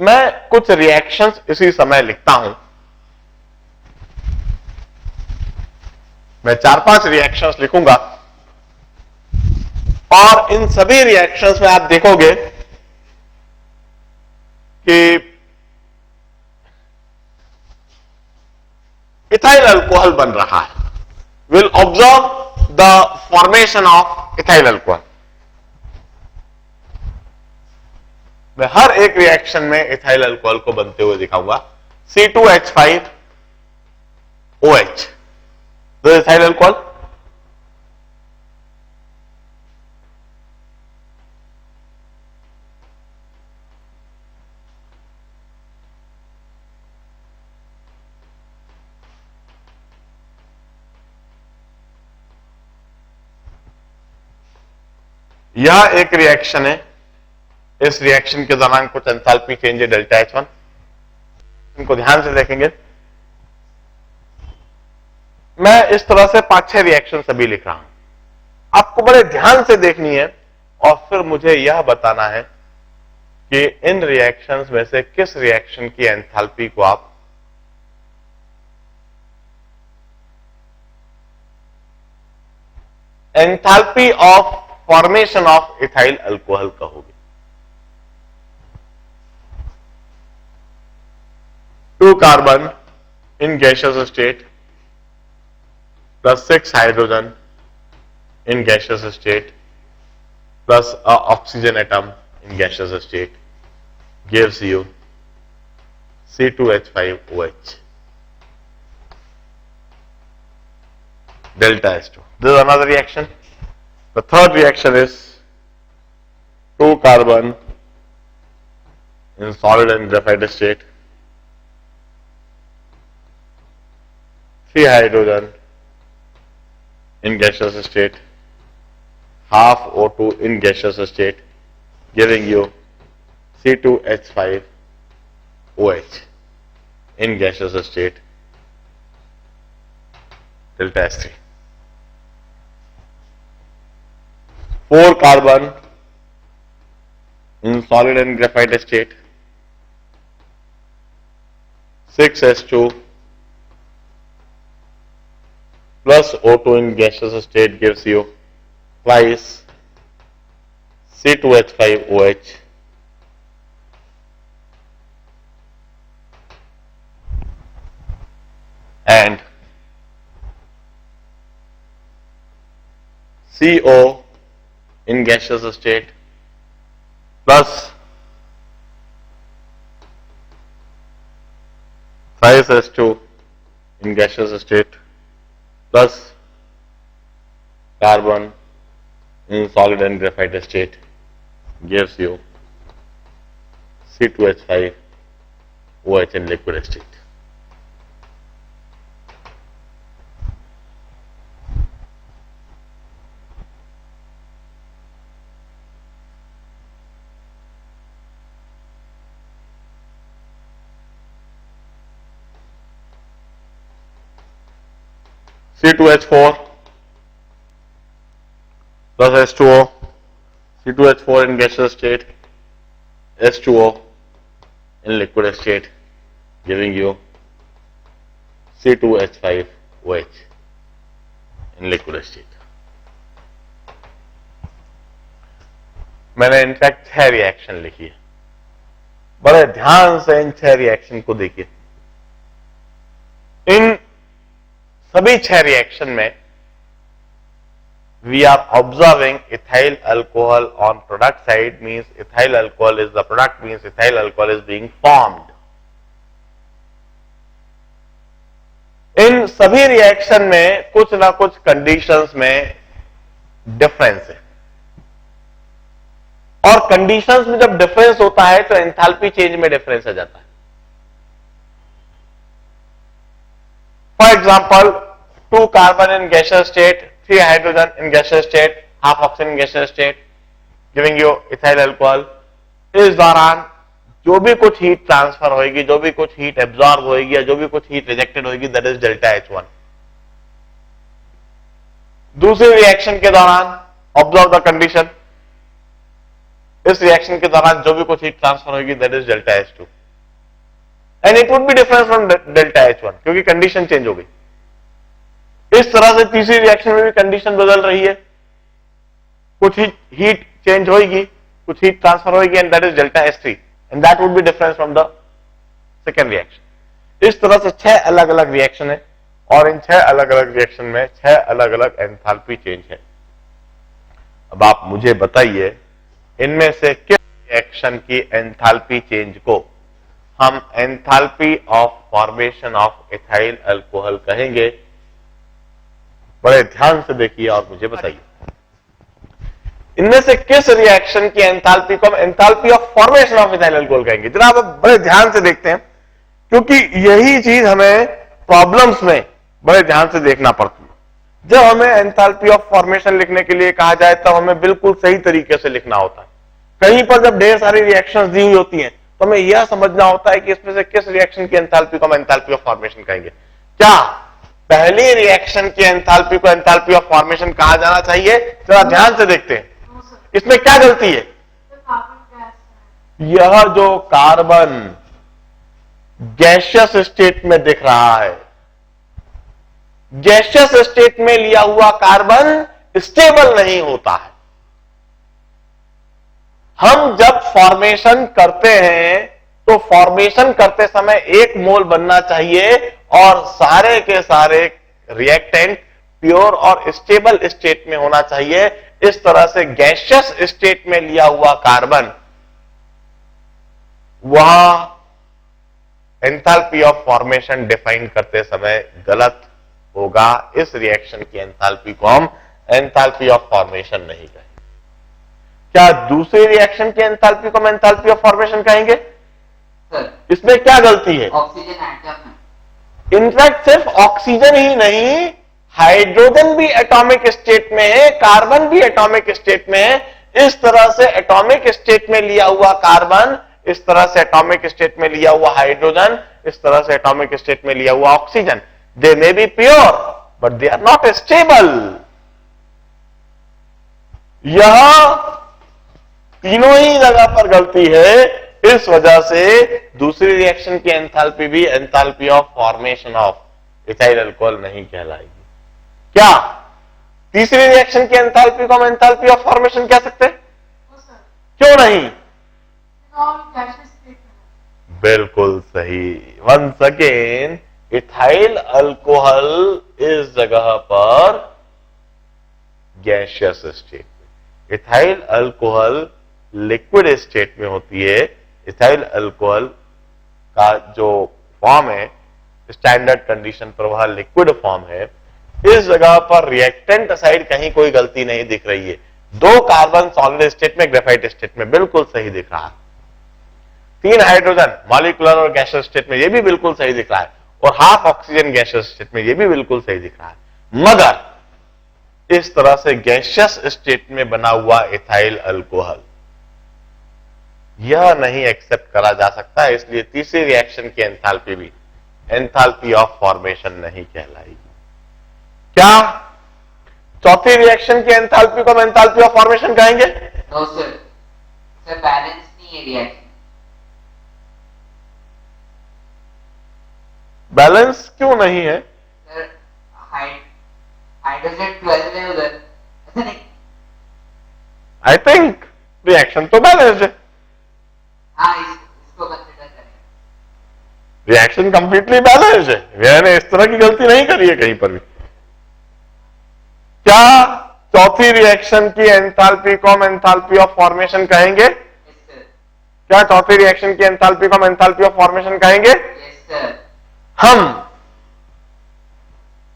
मैं कुछ रिएक्शंस इसी समय लिखता हूं। मैं 4-5 रिएक्शंस लिखूंगा और इन सभी रिएक्शंस में आप देखोगे कि इथाइल अल्कोहल बन रहा है। Will observe the formation of ethyl alcohol. मैं हर एक रिएक्शन में इथाइल अल्कोहल को बनते हुए दिखाऊंगा। C2H5OH, this is ethyl alcohol. यह एक रिएक्शन है। इस रिएक्शन के दौरान कुछ एंथैल्पी चेंज है डेल्टा H1। इनको ध्यान से देखेंगे। मैं इस तरह से 5-6 रिएक्शन सभी लिख रहा हूं, आपको बड़े ध्यान से देखनी है और फिर मुझे यह बताना है कि इन रिएक्शंस में से किस रिएक्शन की एंथैल्पी को आप enthalpy of formation of ethyl alcohol कहोगे। 2 carbon in gaseous state plus 6 hydrogen in gaseous state plus a oxygen atom in gaseous state gives you C2H5OH delta H2. This is another reaction. The third reaction is 2 carbon in solid and graphite state, 3 hydrogen in gaseous state, half O2 in gaseous state, giving you C2H5OH in gaseous state, delta H3. 4 carbon in solid and graphite state, 6 H2 plus O2 in gaseous state gives you twice C2H5OH and CO in gaseous state plus thrice H2 in gaseous state plus carbon in solid and graphite state gives you C2H5OH in liquid state. C2H4 plus H2O, C2H4 in gaseous state, H2O in liquid state, giving you C2H5OH in liquid state. मैंने in fact 6 reaction लिखी है। बड़े ध्यान से इन 6 reaction को देखिए। इन सभी 6 reaction में we are observing ethyl alcohol on product side, means ethyl alcohol is the product, means ethyl alcohol is being formed. इन सभी रिएक्शन में कुछ ना कुछ कंडीशंस में डिफरेंस है और कंडीशंस में जब डिफरेंस होता है तो एंथैल्पी चेंज में डिफरेंस आ जाता है। For example 2 carbon in gaseous state, 3 hydrogen in gaseous state, half oxygen in gaseous state, giving you ethyl alcohol. इस दौरान जो भी कुछ हीट ट्रांसफर होगी, जो भी कुछ हीट एब्जॉर्ब होगी या जो भी कुछ हीट रिजेक्टेड होगी, दैट इज डेल्टा H1. दूसरे रिएक्शन के दौरान ऑब्जर्व द कंडीशन, इस रिएक्शन के दौरान जो भी कुछ हीट ट्रांसफर होगी that is delta H2 and it would be different from delta H1 क्योंकि कंडीशन चेंज हो गई। इस तरह से तीसरी रिएक्शन में भी कंडीशन बदल रही है, कुछ हीट चेंज होगी, कुछ हीट ट्रांसफर होगी and that is delta H3 and that would be different from the second reaction. इस तरह से 6 अलग अलग रिएक्शन है और इन 6 अलग अलग रिएक्शन में 6 अलग अलग एंथैल्पी चेंज है। अब आप मुझे बताइए इनमें से किस रिएक्शन की एंथैल्पी चेंज को हम enthalpy of formation of ethyl alcohol कहेंगे? बड़े ध्यान से देखिए और मुझे बताइए इनमें से किस रिएक्शन की एंथैल्पी को हम enthalpy of formation of ethyl alcohol कहेंगे? जनाब बड़े ध्यान से देखते हैं क्योंकि यही चीज हमें प्रॉब्लम्स में बड़े ध्यान से देखना पड़ती है। जब हमें एंथैल्पी ऑफ फॉर्मेशन लिखने के लिए कहा जाए तब हमें बिल्कुल सही तरीके से लिखना होता है। कहीं पर जब ढेर सारी रिएक्शंस दी हुई होती हैं तो हमें यह समझना होता है कि इसमें से किस रिएक्शन की एंथैल्पी को हम एंथैल्पी ऑफ फॉर्मेशन कहेंगे। क्या पहली रिएक्शन की एंथैल्पी को एंथैल्पी ऑफ फॉर्मेशन कहा जाना चाहिए? जरा ध्यान से देखते हैं इसमें क्या गलती है। यह जो कार्बन गैसियस स्टेट में दिख रहा है, गैसियस स्टेट में लिया हुआ कार्बन स्टेबल नहीं होता है। हम जब फॉर्मेशन करते हैं तो फॉर्मेशन करते समय 1 मोल बनना चाहिए और सारे के सारे रिएक्टेंट प्योर और स्टेबल स्टेट में होना चाहिए। इस तरह से गैसियस स्टेट में लिया हुआ कार्बन वह एंथैल्पी ऑफ फॉर्मेशन डिफाइन करते समय गलत होगा। इस रिएक्शन की एंथैल्पी को हम एंथैल्पी ऑफ फॉर्मेशन नहीं कहेंगे। क्या दूसरी रिएक्शन की एंथैल्पी को हम एंथैल्पी ऑफ फॉर्मेशन कहेंगे? सर, इसमें क्या गलती है? ऑक्सीजन एटम है। इनफैक्ट सिर्फ ऑक्सीजन ही नहीं, हाइड्रोजन भी एटॉमिक स्टेट में है, कार्बन भी एटॉमिक स्टेट में है। इस तरह से एटॉमिक स्टेट में लिया हुआ कार्बन, इस तरह से एटॉमिक स्टेट में लिया हुआ हाइड्रोजन, इस तरह से एटॉमिक स्टेट में लिया हुआ oxygen, they may be pure but they are not stable. यह तीनों ही जगह पर गलती है। इस वजह से दूसरी रिएक्शन की एंथैल्पी भी enthalpy of formation of ethyl alcohol नहीं कहलाएगी। क्या तीसरी रिएक्शन की एंथैल्पी को हम एंथैल्पी ऑफ फॉर्मेशन कह सकते हैं? क्यों नहीं? बिल्कुल सही। वंस अगेन इथाइल अल्कोहल इस जगह पर गैसियस स्टेट में, इथाइल अल्कोहल लिक्विड स्टेट में होती है। इथाइल अल्कोहल का जो फॉर्म है स्टैंडर्ड कंडीशन पर वह लिक्विड फॉर्म है। इस जगह पर रिएक्टेंट साइड कहीं कोई गलती नहीं दिख रही है। 2 कार्बन सॉलिड स्टेट में, ग्रेफाइट स्टेट में बिल्कुल सही दिख रहा है। 3 हाइड्रोजन मॉलिक्यूलर और गैसियस स्टेट में, यह भी बिल्कुल सही दिख रहा है। और हाफ ऑक्सीजन गैसियस स्टेट में, यह भी बिल्कुल सही दिख रहा है। मगर इस तरह से गैसियस स्टेट में बना हुआ इथाइल अल्कोहल यह नहीं एक्सेप्ट करा जा सकता है, इसलिए तीसरी रिएक्शन की एंथैल्पी भी एंथैल्पी ऑफ फॉर्मेशन नहीं कहलाएगी। क्या चौथी रिएक्शन की एंथैल्पी को हम एंथैल्पी ऑफ फॉर्मेशन कहेंगे? नो सर, सर बैलेंस नहीं है रिएक्शन। बैलेंस क्यों नहीं है? सर हाइड्रोजन 12 है उधर, ऐसा नहीं? आई थिंक रिएक्शन तो बैलेंस है। हाँ, इसको कंसीडर करें। रिएक्शन कंप्लीटली बैलेंस है। मैंने इस तरह की गलती नहीं करी है कहीं पर भी। क्या चौथी रिएक्शन की एंथैल्पी को हम एंथैल्पी ऑफ फॉर्मेशन कहेंगे? Yes sir. क्या चौथी रिएक्शन की एंथैल्पी को हम एंथैल्पी ऑफ फॉर्मेशन कहेंगे? Yes sir. हम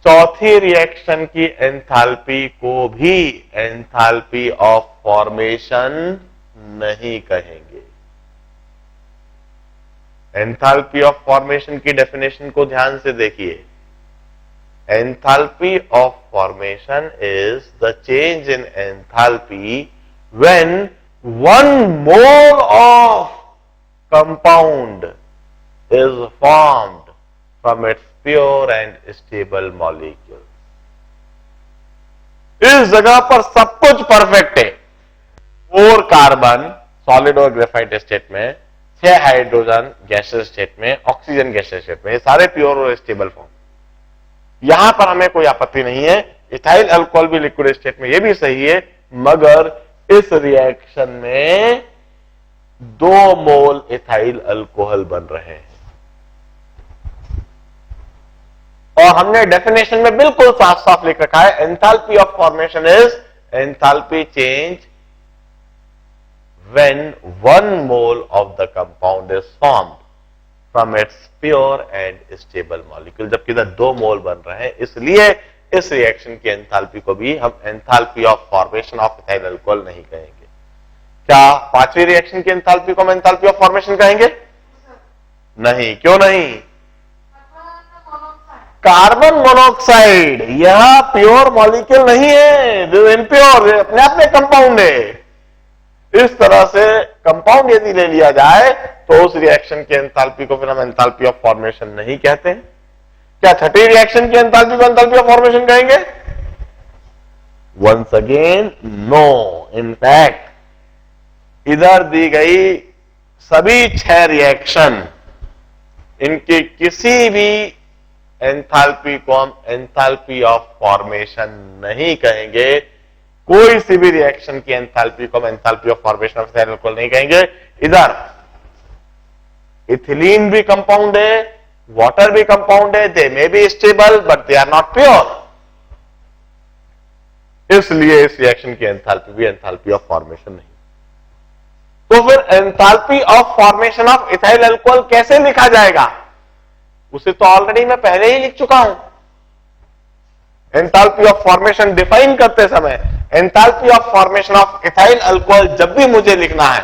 चौथी रिएक्शन की एंथैल्पी को भी एंथैल्पी ऑफ फॉर्मेशन नहीं कहेंगे। एंथैल्पी ऑफ फॉर्मेशन की डेफिनेशन को ध्यान से देखिए। Enthalpy of formation is the change in enthalpy when 1 mole of compound is formed from its pure and stable molecule. इस जगह पर सब कुछ परफेक्ट है। 4 कार्बन सॉलिड और ग्रेफाइट स्टेट में, 6 हाइड्रोजन गैसियस स्टेट में, ऑक्सीजन गैसियस स्टेट में, ये सारे प्योर और स्टेबल फॉर्म। यहां पर हमें कोई आपत्ति नहीं है, इथाइल अल्कोहल भी लिक्विड स्टेट में, ये भी सही है, मगर इस रिएक्शन में 2 मोल इथाइल अल्कोहल बन रहे हैं। और हमने डेफिनेशन में बिल्कुल साफ साफ लिख रखा है, enthalpy of formation is enthalpy change when 1 mole of the compound is formed from its pure and stable molecule, जबकि इधर 2 मोल बन रहे हैं, इसलिए इस रिएक्शन की एंथैल्पी को भी हम enthalpy of formation of ethyl alcohol नहीं कहेंगे। क्या 5वीं रिएक्शन की एंथैल्पी को हम एंथैल्पी ऑफ फॉर्मेशन कहेंगे? नहीं। क्यों नहीं? कार्बन मोनोऑक्साइड यह प्योर मॉलिक्यूल नहीं है, जो इम्प्योर अपने आप में कंपाउंड है। इस तरह से कंपाउंड यदि ले लिया जाए तो उस रिएक्शन की एंथैल्पी को फिर हम एंथैल्पी ऑफ फॉर्मेशन नहीं कहते हैं। क्या 6ठी रिएक्शन की एंथैल्पी को एंथैल्पी ऑफ फॉर्मेशन कहेंगे? Once again no. इनफैक्ट इधर दी गई सभी 6 रिएक्शन, इनकी किसी भी एंथैल्पी को हम एंथैल्पी ऑफ फॉर्मेशन नहीं कहेंगे। कोई सी भी रिएक्शन की एंथैल्पी को हम enthalpy of formation of ethyl alcohol नहीं कहेंगे। इधर इथिलीन भी कंपाउंड है, वाटर भी कंपाउंड है, they may be stable but they are not pure, इसलिए इस रिएक्शन की एंथैल्पी भी एंथैल्पी ऑफ फॉर्मेशन नहीं। तो फिर enthalpy of formation of ethyl alcohol कैसे लिखा जाएगा? उसे तो ऑलरेडी मैं पहले ही लिख चुका हूं। एंथैल्पी ऑफ फॉर्मेशन डिफाइन करते समय enthalpy of formation of ethyl alcohol जब भी मुझे लिखना है,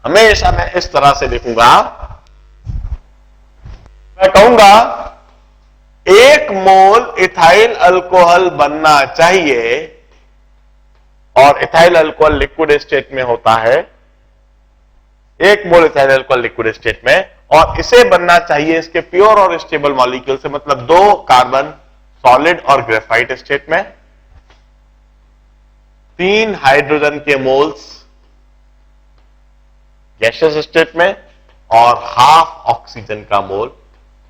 हमेशा मैं इस तरह से लिखूंगा। मैं कहूंगा 1 मोल इथाइल अल्कोहल बनना चाहिए, और इथाइल अल्कोहल लिक्विड स्टेट में होता है, 1 मोल इथाइल अल्कोहल लिक्विड स्टेट में, और इसे बनना चाहिए इसके प्योर और स्टेबल मॉलिक्यूल से, मतलब 2 कार्बन सॉलिड और ग्रेफाइट स्टेट में, 3 हाइड्रोजन के मोल्स गैसियस स्टेट में, और हाफ ऑक्सीजन का मोल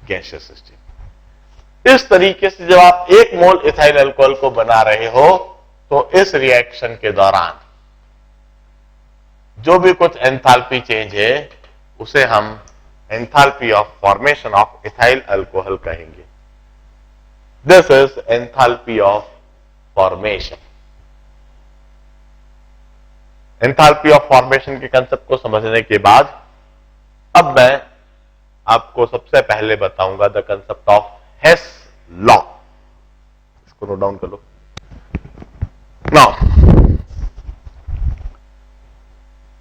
गैसियस स्टेट। इस तरीके से जब आप 1 मोल इथाइल अल्कोहल को बना रहे हो तो इस रिएक्शन के दौरान जो भी कुछ एंथैल्पी चेंज है उसे हम enthalpy of formation of ethyl alcohol कहेंगे। This is enthalpy of formation. Enthalpy of formation के कंसेप्ट को समझने के बाद अब मैं आपको सबसे पहले बताऊंगा the concept of Hess law. इसको नोट डाउन कर लो। नाउ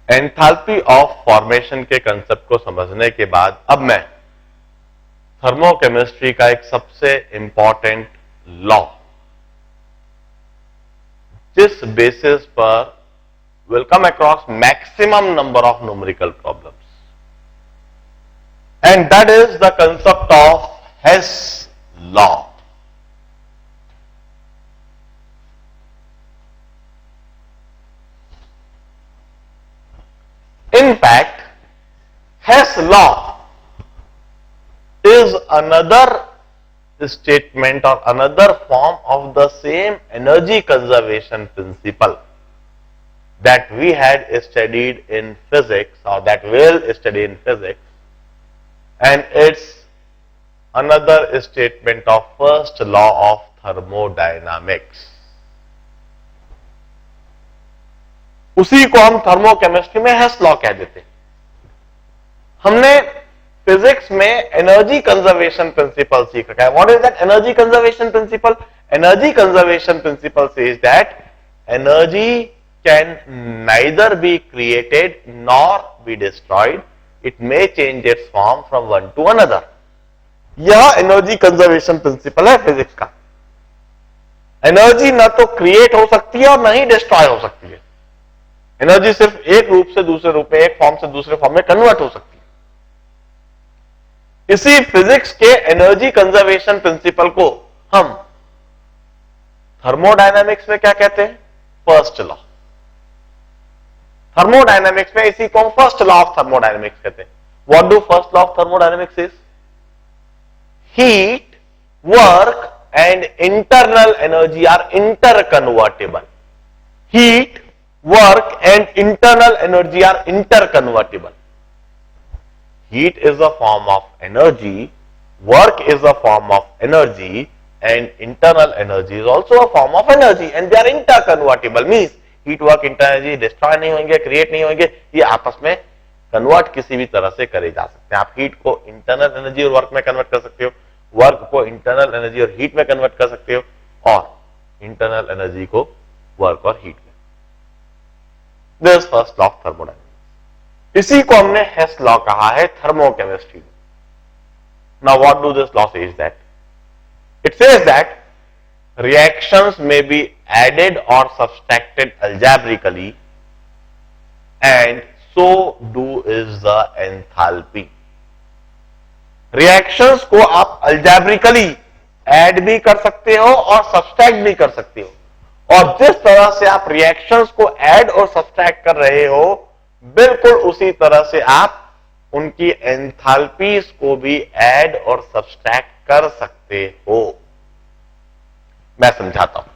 एंथैल्पी ऑफ फॉर्मेशन के कंसेप्ट को समझने के बाद अब मैं थर्मोकेमिस्ट्री का एक सबसे इंपॉर्टेंट लॉ, जिस बेसिस पर will come across maximum number of numerical problems, and that is the concept of Hess law. In fact, Hess law is another statement or another form of the same energy conservation principle that we had studied in physics, or that we'll study in physics, and it's another statement of first law of thermodynamics. उसी को हम thermochemistry में हेस law कह देते हैं। हमने physics में energy conservation principal सीख रखा है। What is that energy conservation principle? Energy conservation principle says that energy can neither be created nor be destroyed, it may change its form from one to another. यह energy conservation principle है physics का। Energy न तो create हो सकती है और न ही डिस्ट्रॉय हो सकती है। एनर्जी सिर्फ एक रूप से दूसरे रूप में, एक फॉर्म से दूसरे फॉर्म में कन्वर्ट हो सकती है। इसी फिजिक्स के एनर्जी कंजर्वेशन प्रिंसिपल को हम थर्मोडायनामिक्स में क्या कहते हैं? First law. थर्मोडायनेमिक्स में इसी को हम फर्स्ट लॉ ऑफ थर्मोडायनेमिक्स कहते हैं. What do first law of thermodynamics is? Heat, work and internal energy are interconvertible. Heat, work and internal energy are interconvertible. Heat is a form of energy, work is a form of energy, and internal energy is also a form of energy, and they are interconvertible. Means heat, work, internal energy destroy नहीं होंगे, create नहीं होंगे, ये आपस में convert किसी भी तरह से करे जा सकते हैं. आप हीट को इंटरनल एनर्जी और वर्क में कन्वर्ट कर सकते हो, वर्क को इंटरनल एनर्जी और हीट में कन्वर्ट कर सकते हो, और इंटरनल एनर्जी को वर्क और हीट में. This first law of thermodynamics. इसी को हमने हेस लॉ कहा है थर्मोकेमिस्ट्री में. Now what do this law says that? It says that reactions may be added or subtracted algebraically and so do is the enthalpy. reactions को आप algebraically add भी कर सकते हो और सब्सट्रैक्ट भी कर सकते हो, और जिस तरह से आप रिएक्शंस को ऐड और सब्सट्रैक्ट कर रहे हो बिल्कुल उसी तरह से आप उनकी एंथैल्पीज को भी ऐड और सब्सट्रैक्ट कर सकते हो. मैं समझाता हूं.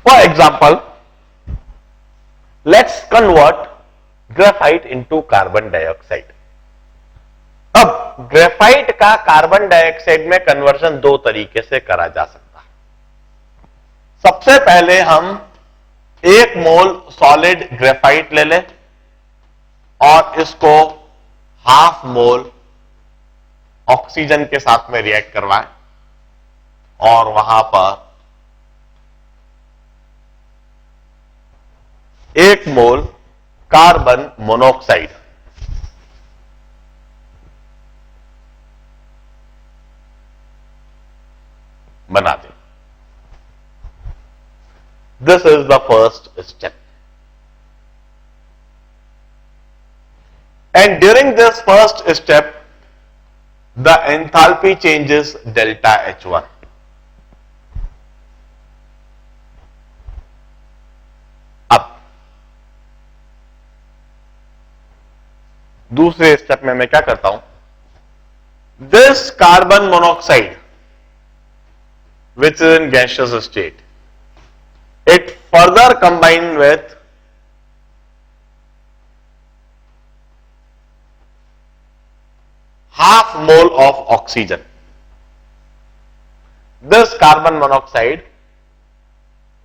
For example, let's convert graphite into carbon dioxide. अब ग्रेफाइट का कार्बन डाइऑक्साइड में कन्वर्जन दो तरीके से करा जा सकता है. सबसे पहले हम 1 मोल सॉलिड ग्रेफाइट ले लें और इसको 1/2 मोल ऑक्सीजन के साथ में रिएक्ट करवाएं और वहां पर 1 मोल कार्बन मोनोऑक्साइड बना दें. This is the first step. And during this first step the enthalpy changes delta H1. अब दूसरे स्टेप में मैं क्या करता हूं? This carbon monoxide which is in gaseous state, it further combined with half mole of oxygen. This carbon monoxide,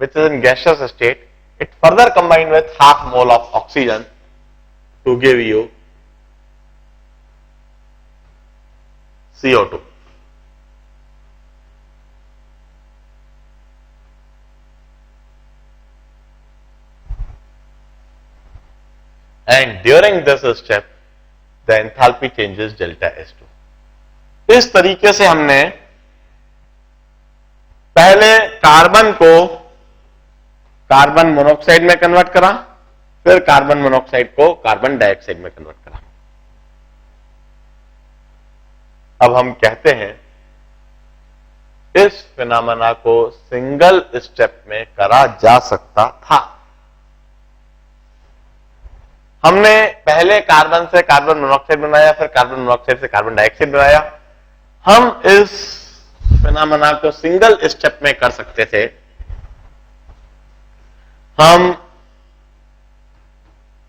which is in gaseous state, it further combined with half mole of oxygen to give you CO2. And during this step, the enthalpy changes delta S2. इस तरीके से हमने पहले carbon को carbon monoxide में convert करा, फिर carbon monoxide को कार्बन डाइऑक्साइड में कन्वर्ट करा. अब हम कहते हैं इस फिनोमेना को सिंगल स्टेप में करा जा सकता था. हमने पहले कार्बन से कार्बन मोनोऑक्साइड बनाया, फिर कार्बन मोनोऑक्साइड से कार्बन डाइऑक्साइड बनाया. हम इस फिनोमेना को सिंगल स्टेप में कर सकते थे. हम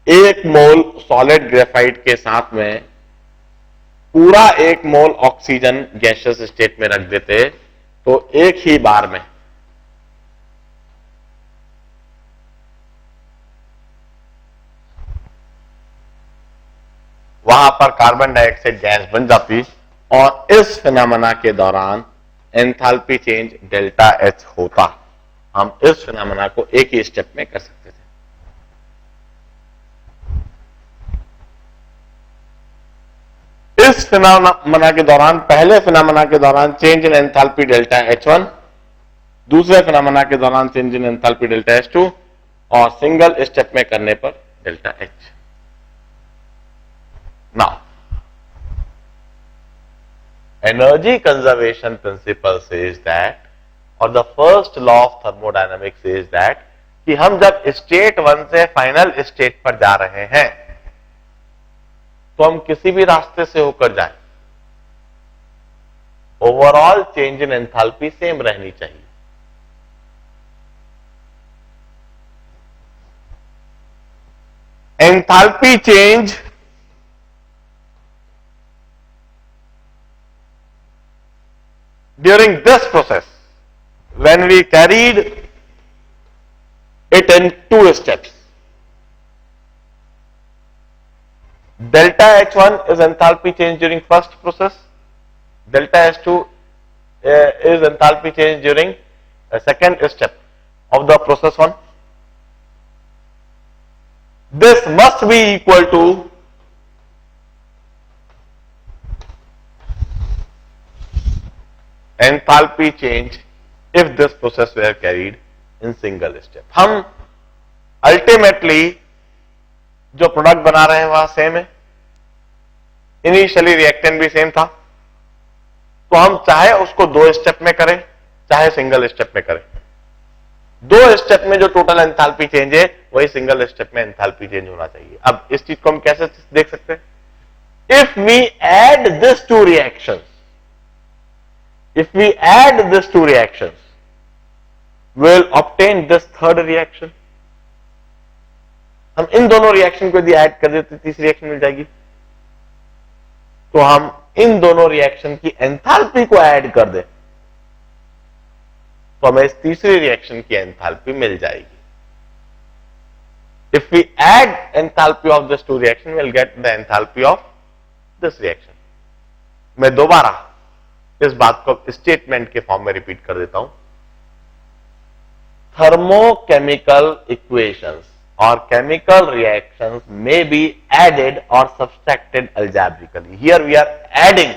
1 मोल सॉलिड ग्रेफाइट के साथ में पूरा 1 मोल ऑक्सीजन गैसियस स्टेट में रख देते तो एक ही बार में वहां पर कार्बन डाइऑक्साइड गैस बन जाती और इस फिनोमेना के दौरान एंथैल्पी चेंज डेल्टा एच होता. हम इस फिनोमेना को एक ही स्टेप में कर सकते थे. इस फिनोमेना के दौरान, पहले फिनोमेना के दौरान change in enthalpy delta H1, दूसरे फिनोमेना के दौरान change in enthalpy delta H2 और सिंगल स्टेप में करने पर delta H. Now, energy conservation principle says that, or the first law of thermodynamics says that कि हम जब स्टेट 1 से फाइनल स्टेट पर जा रहे हैं तो हम किसी भी रास्ते से होकर जाएं, overall change in enthalpy same रहनी चाहिए। Enthalpy change during this process, when we carried it in 2 steps, delta H1 is enthalpy change during first process, delta H2 is enthalpy change during a second step of the process 1. This must be equal to enthalpy change if this process were carried in single step. हम ultimately जो product बना रहे हैं वह same है, initially reactant भी same था, तो हम चाहे उसको 2 स्टेप में करें चाहे सिंगल स्टेप में करें, 2 स्टेप में जो टोटल एंथैल्पी चेंज है वही सिंगल स्टेप में एंथैल्पी चेंज होना चाहिए। अब इस चीज को हम कैसे देख सकते हैं? If we add this 2 reactions, if we add these 2 reactions, we'll obtain this third reaction. हम इन दोनों रिएक्शन को यदि ऐड कर देते तीसरी रिएक्शन मिल जाएगी, तो हम इन दोनों रिएक्शन की एंथैल्पी को ऐड कर दें तो हमें इस तीसरी रिएक्शन की एंथैल्पी मिल जाएगी। If we add enthalpy of this 2 reaction, we'll get the enthalpy of this reaction. मैं दोबारा इस बात को स्टेटमेंट के फॉर्म में रिपीट कर देता हूं। थर्मोकेमिकल इक्वेशंस और केमिकल रिएक्शंस में बी एडेड और subtracted algebraically. Here we are adding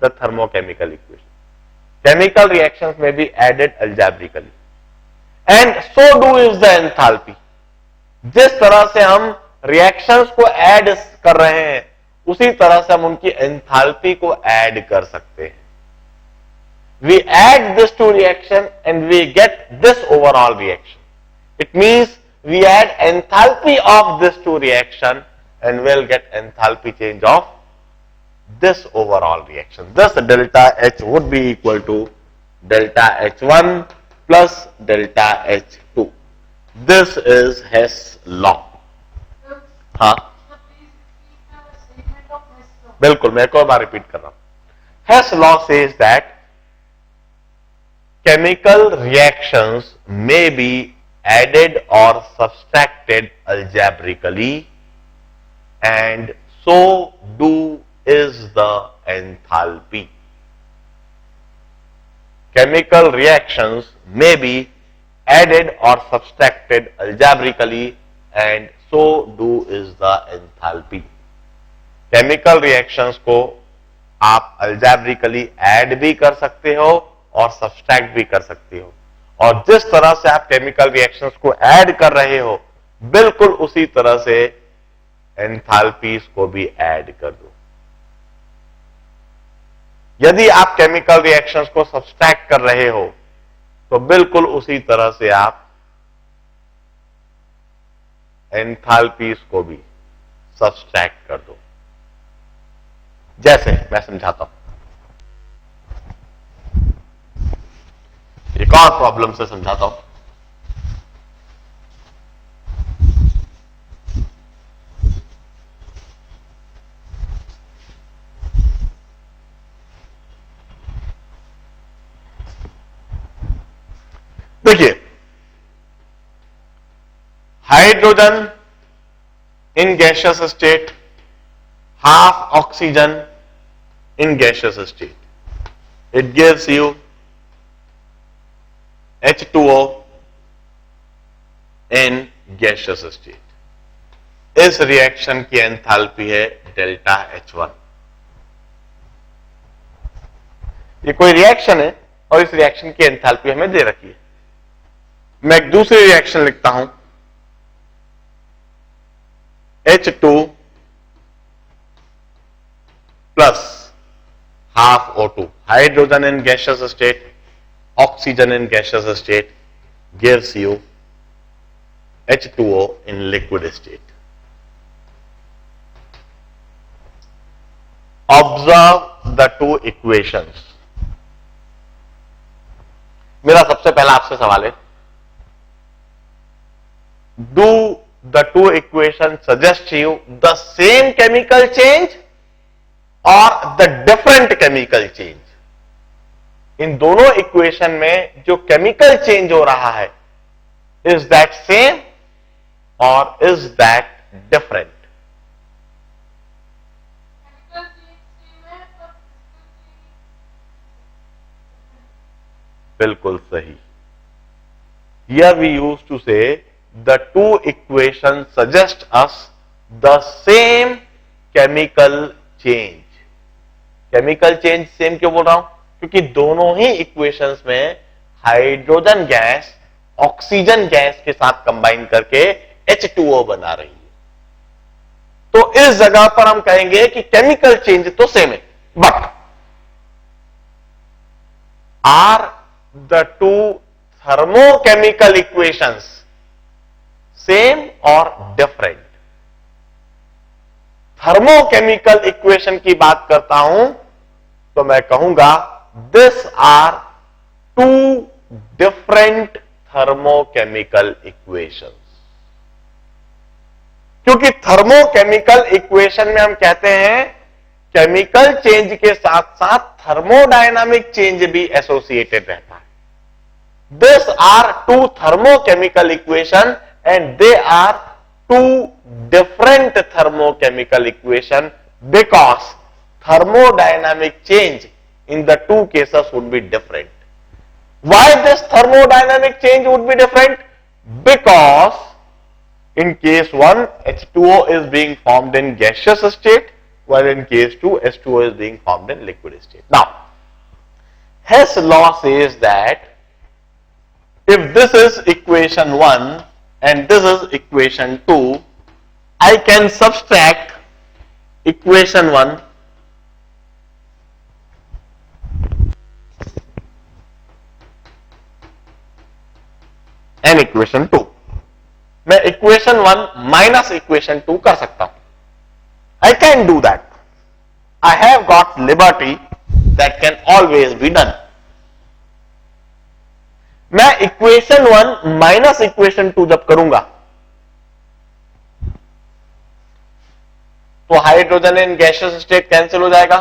the thermochemical equation. Chemical reactions may be added algebraically. And so do is the enthalpy. जिस तरह से हम रिएक्शंस को ऐड कर रहे हैं उसी तरह से हम उनकी एंथैल्पी को ऐड कर सकते हैं। We add this 2 reaction and we get this overall reaction. It means we add enthalpy of this 2 reaction and we'll get enthalpy change of this overall reaction. Thus delta H would be equal to delta H1 plus delta H2. This is Hess law. हाँ बिल्कुल, मैं एक और बार repeat कर रहा हूं। Hess law says that chemical reactions may be added or subtracted algebraically and so do is the enthalpy. Chemical reactions may be added or subtracted algebraically and so do is the enthalpy. Chemical reactions को आप algebraically add भी कर सकते हो और subtract भी कर सकती हो, और जिस तरह से आप केमिकल रिएक्शंस को ऐड कर रहे हो बिल्कुल उसी तरह से एंथैल्पीज को भी ऐड कर दो। यदि आप केमिकल रिएक्शंस को सब्सट्रैक्ट कर रहे हो तो बिल्कुल उसी तरह से आप एंथैल्पीज को भी सब्सट्रैक्ट कर दो। जैसे मैं समझाता हूं, एक और प्रॉब्लम से समझाता हूं। देखिए, hydrogen in gaseous state, half oxygen in gaseous state, it gives you H2O in gaseous state. इस रिएक्शन की एंथैल्पी है डेल्टा H1। ये कोई रिएक्शन है और इस रिएक्शन की एंथैल्पी हमें दे रखी है। मैं एक दूसरी रिएक्शन लिखता हूं, H2 plus half O2, hydrogen in gaseous state, oxygen in gaseous state gives you H2O in liquid state. Observe the two equations. मेरा सबसे पहला आपसे सवाल है, do the two equations suggest you the same chemical change or the different chemical change? इन दोनों equation में जो chemical change हो रहा है, इज दैट सेम और इज दैट डिफरेंट? बिल्कुल सही. Here we used to say the two equations suggest us the same chemical change. Chemical change same क्यों बोल रहा हूं? क्योंकि दोनों ही इक्वेशंस में हाइड्रोजन गैस ऑक्सीजन गैस के साथ कंबाइन करके H2O बना रही है. तो इस जगह पर हम कहेंगे कि केमिकल चेंज तो सेम है, but are the two thermochemical equations same और डिफरेंट? थर्मोकेमिकल इक्वेशन की बात करता हूं तो मैं कहूंगा this are two different thermochemical equations. क्योंकि थर्मोकेमिकल इक्वेशन में हम कहते हैं केमिकल चेंज के साथ साथ थर्मोडायनामिक चेंज भी एसोसिएटेड रहता है. This are two thermochemical equation and they are two different thermochemical equation because thermodynamic change in the two cases would be different. Why this thermodynamic change would be different? Because in case 1 H2O is being formed in gaseous state, while in case 2 H2O is being formed in liquid state. Now, Hess law says that if this is equation 1 and this is equation 2, I can subtract equation 1 and equation 2. मैं equation 1 minus equation 2 कर सकता हूं. I can do that. I have got liberty that can always be done. मैं equation 1 minus equation 2 जब करूंगा तो hydrogen in gaseous state cancel हो जाएगा,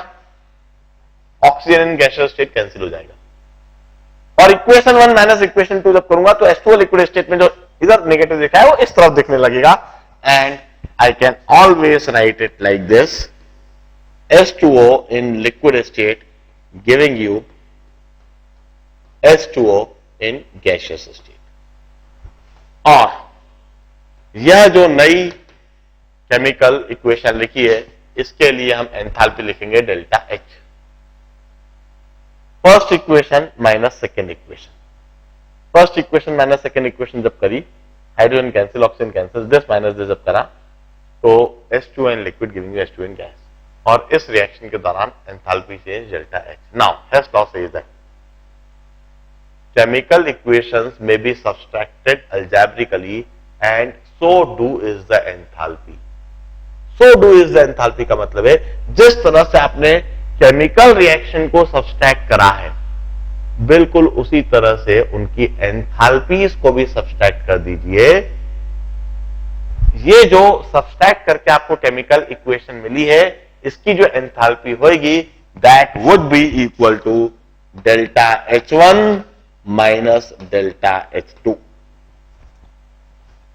oxygen in gaseous state cancel हो जाएगा. और इक्वेशन 1 माइनस इक्वेशन 2 जब करूंगा तो H2O लिक्विड स्टेट में जो इधर नेगेटिव दिखा है वो इस तरफ दिखने लगेगा. And I can always right it like this, H2O in liquid state giving you H2O in gaseous state. और यह जो नई केमिकल इक्वेशन लिखी है इसके लिए हम एंथैल्पी लिखेंगे delta H. First equation minus second equation. First equation minus second equation जब करी, hydrogen cancel, oxygen cancel, this minus this जब करा तो H2O in liquid giving you H2O in gas. और इस रिएक्शन के दौरान enthalpy change delta H. Now Hess law says that chemical equations may be subtracted algebraically and so do is the enthalpy. So do is the enthalpy का मतलब है जिस तरह से आपने केमिकल रिएक्शन को सब्सट्रैक्ट करा है बिल्कुल उसी तरह से उनकी एंथैल्पीज को भी सब्सट्रैक्ट कर दीजिए. ये जो सब्सट्रैक्ट करके आपको केमिकल इक्वेशन मिली है इसकी जो एंथैल्पी होगी that would be equal to delta H1 minus delta H2.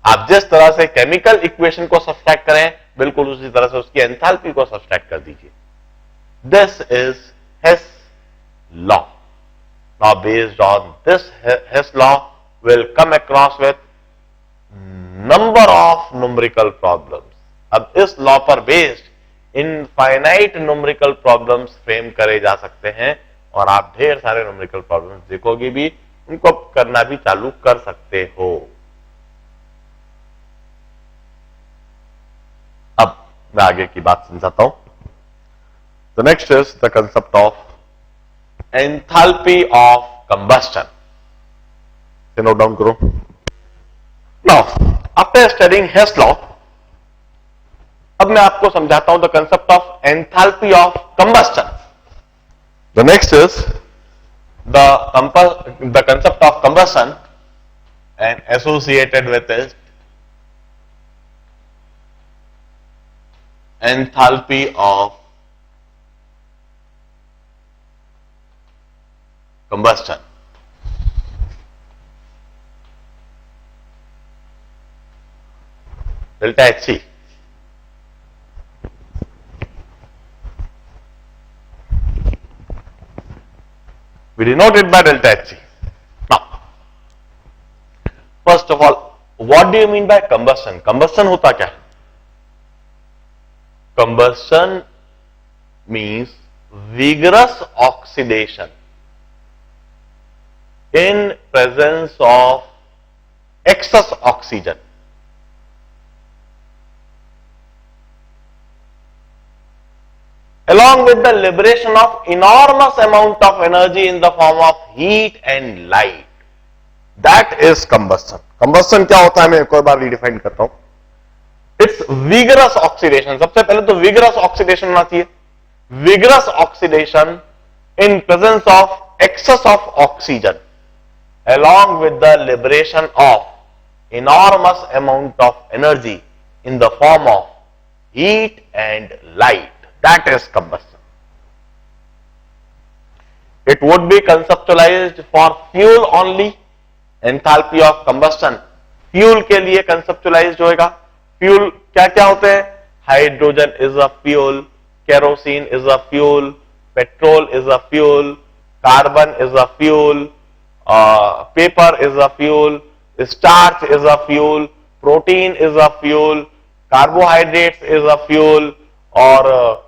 आप जिस तरह से केमिकल इक्वेशन को सब्सट्रैक्ट करें बिल्कुल उसी तरह से उसकी एंथैल्पी को सब्सट्रैक्ट कर दीजिए. This is Hess law. Now based on this Hess law will come across with number of numerical problems. अब इस लॉ पर based infinite numerical problems frame करे जा सकते हैं और आप ढेर सारे न्यूमेरिकल प्रॉब्लम्स देखोगे भी, उनको करना भी चालू कर सकते हो. अब मैं आगे की बात समझाता हूं. The next is the concept of enthalpy of combustion. Note down करो. नाउ आफ्टर स्टडिंग हेस लॉ, अब मैं आपको समझाता हूं the concept of enthalpy of combustion. The next is the concept of combustion and associated with it enthalpy of combustion. Delta Hc. We denote it by delta Hc. Now, first of all, what do you mean by combustion? Combustion होता क्या? Combustion means vigorous oxidation in presence of excess oxygen. Along with the liberation of enormous amount of energy in the form of heat and light. That is combustion. Combustion क्या होता है मैं एक और बार redefine करता हूं. It's vigorous oxidation. सबसे पहले तो vigorous oxidation होना चाहिए. Vigorous oxidation in presence of excess of oxygen along with the liberation of enormous amount of energy in the form of heat and light. That is combustion. It would be conceptualized for fuel only. Enthalpy of combustion fuel के लिए conceptualized होएगा. Fuel क्या क्या होते हैं? Hydrogen is a fuel, kerosene is a fuel, petrol is a fuel, carbon is a fuel, paper is a fuel, starch is a fuel, protein is a fuel, carbohydrates is a fuel, or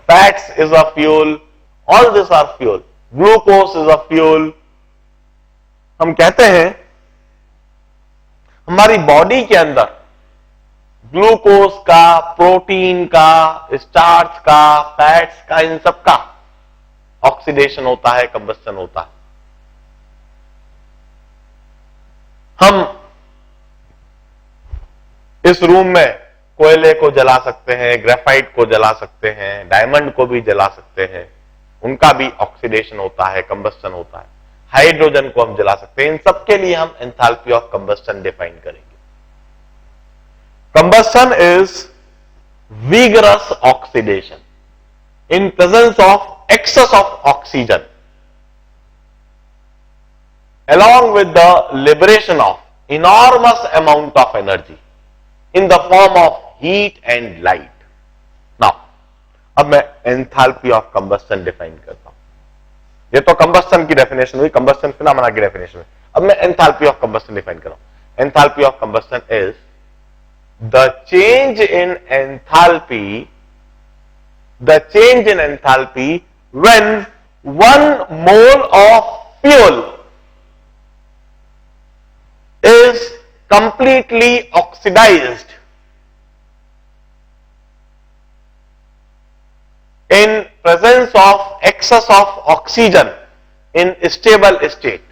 fats is a fuel. All these are fuel. Glucose is a fuel. हम कहते हैं हमारी body के अंदर glucose का, protein का, starch का, fats का, इन सब का ऑक्सीडेशन होता है, कंबस्टन होता है. हम इस रूम में कोयले को जला सकते हैं, ग्रेफाइट को जला सकते हैं, डायमंड को भी जला सकते हैं, उनका भी ऑक्सीडेशन होता है, कंबस्टन होता है. हाइड्रोजन को हम जला सकते हैं. इन सब के लिए हम एंथैल्पी ऑफ कंबस्टन डिफाइन करेंगे. Combustion is vigorous oxidation in presence of excess of oxygen along with the liberation of enormous amount of energy in the form of heat and light. Now, अब मैं enthalpy of combustion define करता हूं. ये तो combustion की definition हुई, combustion phenomena की definition हुई. अब मैं एंथैल्पी ऑफ कंबस्टन डिफाइन कर रहा हूं. Enthalpy of combustion is the change in enthalpy when 1 mole of fuel is completely oxidized in presence of excess of oxygen in stable state.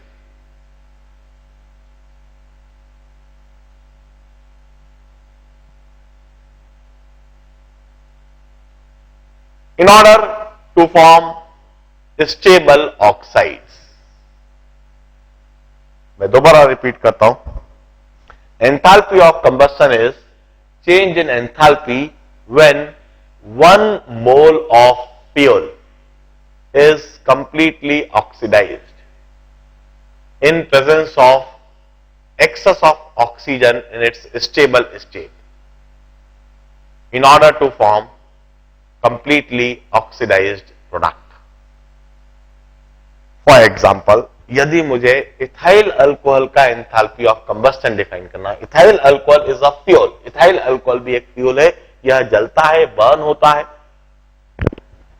In order to form stable oxides. मैं दोबारा repeat करता हूं. Enthalpy of combustion is change in enthalpy when 1 mole of fuel is completely oxidized in presence of excess of oxygen in its stable state in order to form completely oxidized product. For example, यदि मुझे ethyl alcohol का enthalpy of combustion define करना है. Ethyl alcohol is a fuel. Ethyl alcohol भी एक fuel है, यह जलता है, बर्न होता है.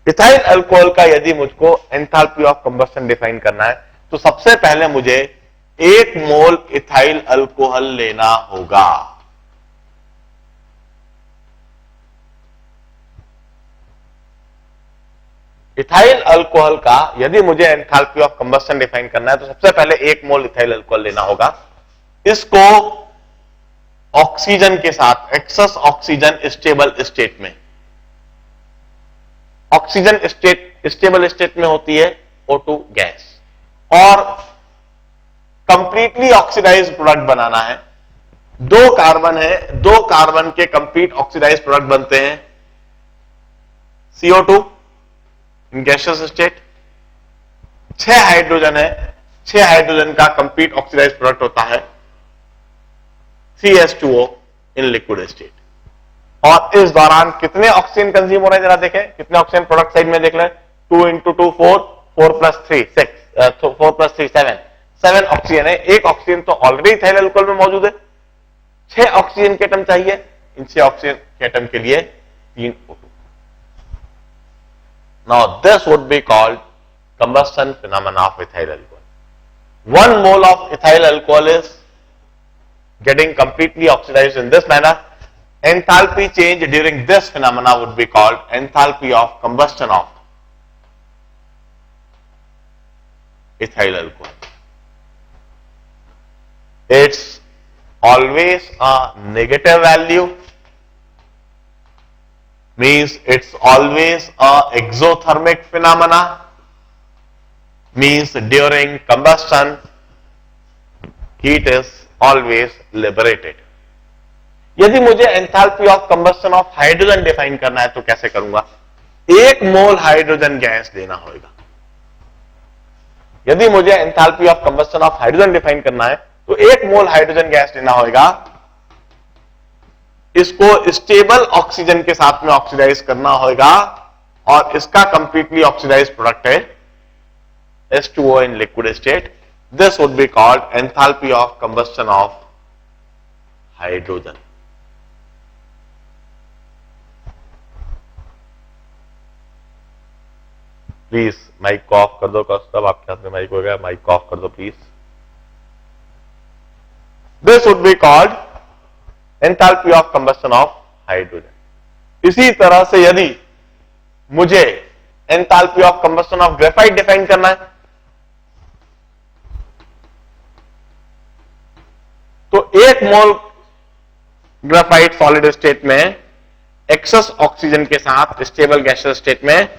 इथाइल अल्कोहल का यदि मुझको एंथैल्पी ऑफ कंबस्टन डिफाइन करना है तो सबसे पहले मुझे 1 मोल इथाइल अल्कोहल लेना होगा. इथाइल अल्कोहल का यदि मुझे एंथैल्पी ऑफ कंबस्टन डिफाइन करना है तो सबसे पहले 1 मोल इथाइल अल्कोहल लेना होगा. इसको ऑक्सीजन के साथ, एक्सेस ऑक्सीजन स्टेबल स्टेट में, ऑक्सीजन स्टेबल स्टेट में होती है O2 गैस, और कंप्लीटली ऑक्सीडाइज्ड प्रोडक्ट बनाना है। दो कार्बन है, दो कार्बन के कंप्लीट ऑक्सीडाइज्ड प्रोडक्ट बनते हैं CO2 in gaseous state. 6 hydrogen है, 6 हाइड्रोजन का कंप्लीट ऑक्सीडाइज्ड प्रोडक्ट होता है CH2O इन लिक्विड स्टेट। और इस दौरान कितने ऑक्सीजन कंज्यूम हो रहे हैं जरा देखें, कितने ऑक्सीजन प्रोडक्ट साइड में देख लें, 2 into 2 4, 4 plus 3 6, 4 plus 3 7, 7 ऑक्सीजन है। एक ऑक्सीजन तो ऑलरेडी इथाइल अल्कोहल में मौजूद है, 6 ऑक्सीजन के एटम चाहिए, इन 6 ऑक्सीजन के एटम के लिए 3 O2। Now this would be called combustion phenomena of ethyl alcohol. 1 mole of ethyl alcohol is getting completely oxidized in this manner. Enthalpy change during this phenomena would be called enthalpy of combustion of ethyl alcohol. It's always a negative value, means it's always a exothermic phenomena, means during combustion heat is always liberated. यदि मुझे enthalpy of combustion of hydrogen define करना है तो कैसे करूंगा, 1 मोल hydrogen gas लेना होगा। यदि मुझे enthalpy of combustion of hydrogen define करना है तो 1 मोल हाइड्रोजन गैस लेना होगा, इसको स्टेबल ऑक्सीजन के साथ में ऑक्सीडाइज करना होगा, और इसका कंप्लीटली ऑक्सीडाइज प्रोडक्ट है H2O in liquid state. This would be called enthalpy of combustion of hydrogen. Please mike को ऑफ कर दो कौस्तुभ, आपके हाथ में माइक हो गया, माइक को ऑफ कर दो please. This would be called enthalpy of combustion of hydrogen. इसी तरह से यदि मुझे enthalpy of combustion of graphite define करना है तो 1 मोल ग्रेफाइट सॉलिड स्टेट में एक्सेस ऑक्सीजन के साथ स्टेबल गैसियस स्टेट में,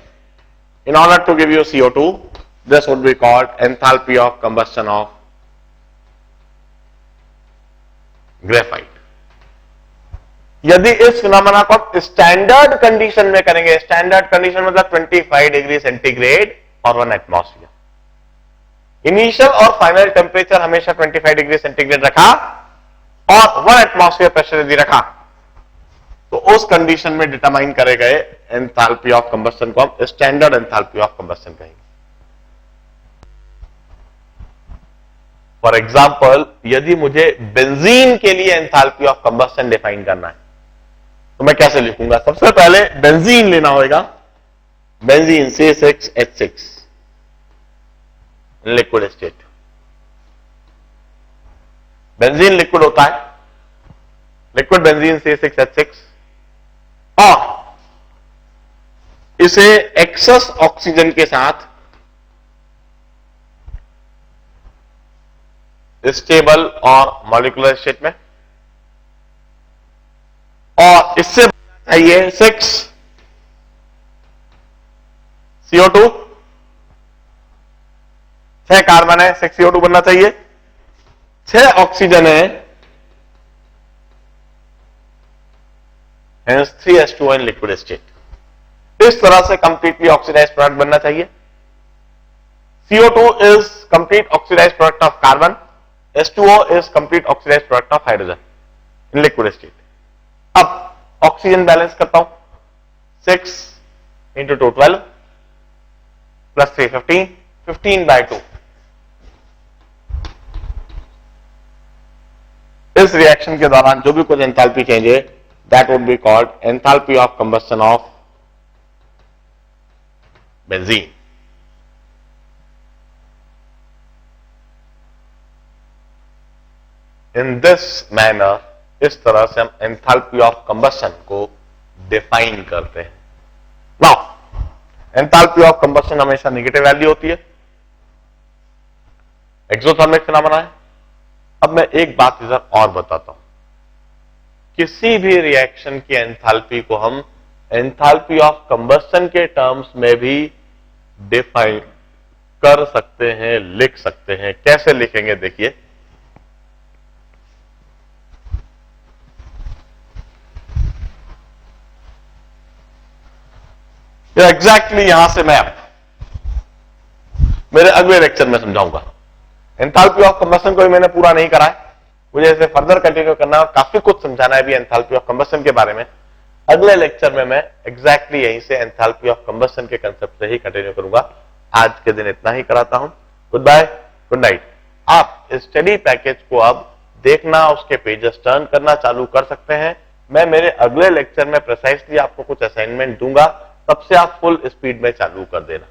in order to give you CO2, this would be called enthalpy of combustion of graphite. यदि इस फिनोमेना को आप स्टैंडर्ड कंडीशन में करेंगे, स्टैंडर्ड कंडीशन मतलब 25 डिग्री सेंटीग्रेड और 1 एटमॉस्फेयर, इनिशियल और फाइनल टेम्परेचर हमेशा 25 डिग्री सेंटीग्रेड रखा और 1 एटमॉस्फेयर प्रेशर यदि रखा, तो उस कंडीशन में डिटरमाइन करे गए एंथैल्पी ऑफ कंबस्शन को हम स्टैंडर्ड एंथैल्पी ऑफ कंबस्शन कहेंगे। फॉर एग्जांपल, यदि मुझे बेंजीन के लिए एंथैल्पी ऑफ कंबस्शन डिफाइन करना है तो मैं कैसे लिखूंगा, सबसे पहले बेंजीन लेना होगा, benzene C6H6 liquid state. Benzene liquid होता है, लिक्विड बेंजीन C6H6, और इसे एक्सेस ऑक्सीजन के साथ स्टेबल और मॉलिक्यूलर स्टेट में, और इससे चाहिए 6 CO2, 6 कार्बन है, 6 CO2 बनना चाहिए, 6 ऑक्सीजन है, hence 3H2O in liquid state। इस तरह से कंप्लीटली ऑक्सीडाइज्ड प्रोडक्ट बनना चाहिए। CO2 is complete oxidized product of carbon, H2O is complete oxidized product of hydrogen in liquid state। अब ऑक्सीजन बैलेंस करता हूं, 6 into 2 12 plus 3 15, 15/2। इस रिएक्शन के दौरान जो भी कुछ एंथैल्पी चेंज है, that would be called enthalpy of combustion of benzene। In this manner, इस तरह से हम enthalpy of combustion को डिफाइन करते हैं। Now, enthalpy of combustion हमेशा नेगेटिव वैल्यू होती है, एक्सोथर्मिक फिनोमेना है। अब मैं एक बात इधर और बताता हूं, किसी भी रिएक्शन की एंथैल्पी को हम एंथैल्पी ऑफ कंबस्टन के टर्म्स में भी डिफाइन कर सकते हैं, लिख सकते हैं। कैसे लिखेंगे देखिए, एग्जैक्टली यहां से मैं मेरे अगले लेक्चर में समझाऊंगा। एंथैल्पी ऑफ कंबस्टन को भी मैंने पूरा नहीं करा है, मुझे इसे फर्दर कंटिन्यू करना है और काफी कुछ समझाना है भी एंथैल्पी ऑफ कंबस्टन के बारे में। अगले लेक्चर में मैं एग्जैक्टली यहीं से एंथैल्पी ऑफ कंबस्टन के कंसेप्ट से ही कंटिन्यू करूंगा। आज के दिन इतना ही कराता हूं। Good bye, good night. आप इस स्टडी पैकेज को अब देखना, उसके पेजेस टर्न करना चालू कर सकते हैं। मैं मेरे अगले लेक्चर में प्रिसाइसली आपको कुछ असाइनमेंट दूंगा, तब से आप फुल स्पीड में चालू कर देना।